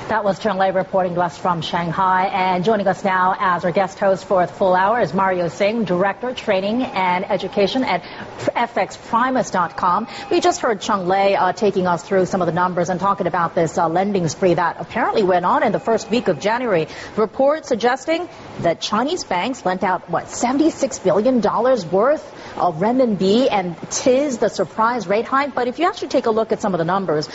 That was Cheng Lei reporting to us from Shanghai. And joining us now as our guest host for the full hour is Mario Singh, Director, Training and Education at fxprimus.com. We just heard Cheng Lei taking us through some of the numbers and talking about this lending spree that apparently went on in the first week of January. Reports suggesting that Chinese banks lent out, $76 billion worth of renminbi, and 'tis the surprise rate hike. But if you actually take a look at some of the numbers,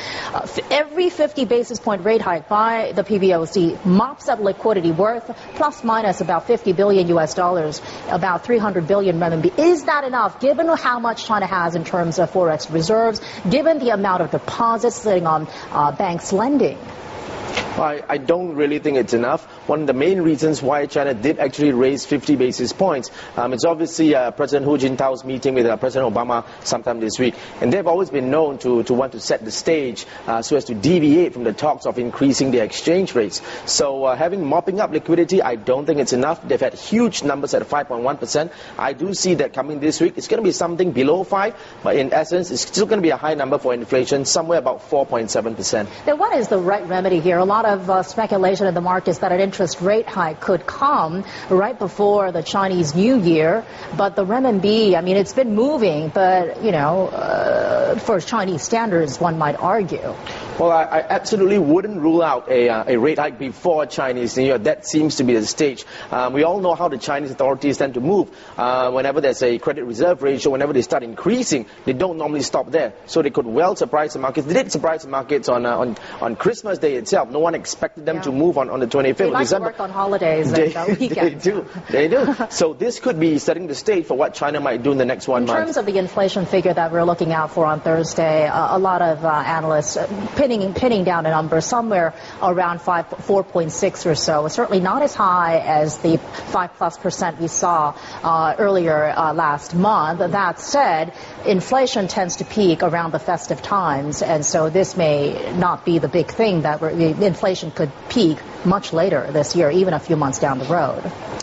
every 50 basis point rate hike by the PBOC mops up liquidity worth plus minus about $50 billion US dollars, about 300 billion renminbi. Is that enough, given how much China has in terms of forex reserves, given the amount of deposits sitting on banks lending? Well, I don't really think it's enough. One of the main reasons why China did actually raise 50 basis points, it's obviously President Hu Jintao's meeting with President Obama sometime this week. And they've always been known to want to set the stage so as to deviate from the talks of increasing the exchange rates. So mopping up liquidity, I don't think it's enough. They've had huge numbers at 5.1%. I do see that coming this week. It's going to be something below 5, but in essence, it's still going to be a high number for inflation, somewhere about 4.7%. Then what is the right remedy here? A lot of speculation in the markets that an interest rate hike could come right before the Chinese New Year. But the renminbi, I mean, it's been moving, but, you know, for Chinese standards, one might argue. Well, I absolutely wouldn't rule out a rate hike before Chinese New Year. That seems to be the stage. We all know how the Chinese authorities tend to move. Whenever there's a credit reserve ratio, whenever they start increasing, they don't normally stop there. So they could well surprise the markets. They did surprise the markets on Christmas Day itself. No one expected them to move on the 25th they of like December. To work on holidays and weekends. They do. So this could be setting the stage for what China might do in the next 1 month. In terms of the inflation figure that we're looking out for on Thursday, a lot of analysts pinning down a number somewhere around 4.6 or so. Certainly not as high as the 5+% we saw earlier last month. That said, inflation tends to peak around the festive times, and so this may not be the big thing that inflation could peak much later this year, even a few months down the road.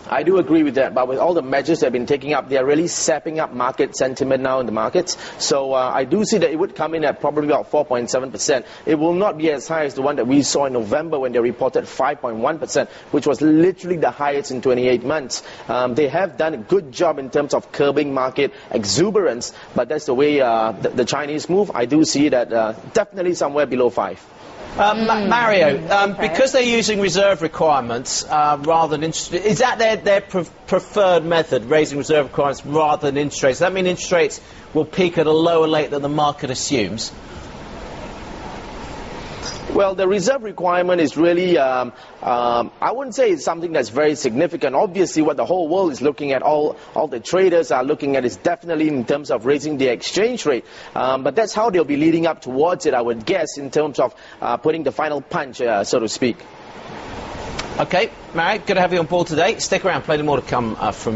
I do agree with that, but with all the measures they've been taking up, they are really sapping up market sentiment now in the markets. So I do see that it would come in at probably about 4.7%. It will not be as high as the one that we saw in November when they reported 5.1%, which was literally the highest in 28 months. They have done a good job in terms of curbing market exuberance, but that's the way the Chinese move. I do see that definitely somewhere below 5. Mario, because they're using reserve requirements rather than interest, is that their preferred method, raising reserve requirements rather than interest rates? Does that mean interest rates will peak at a lower rate than the market assumes? Well, the reserve requirement is really, I wouldn't say it's something that's very significant. Obviously, what the whole world is looking at, all the traders are looking at, is definitely in terms of raising the exchange rate. But that's how they'll be leading up towards it, I would guess, in terms of putting the final punch, so to speak. Okay, Mario, good to have you on board today. Stick around, plenty more to come from you.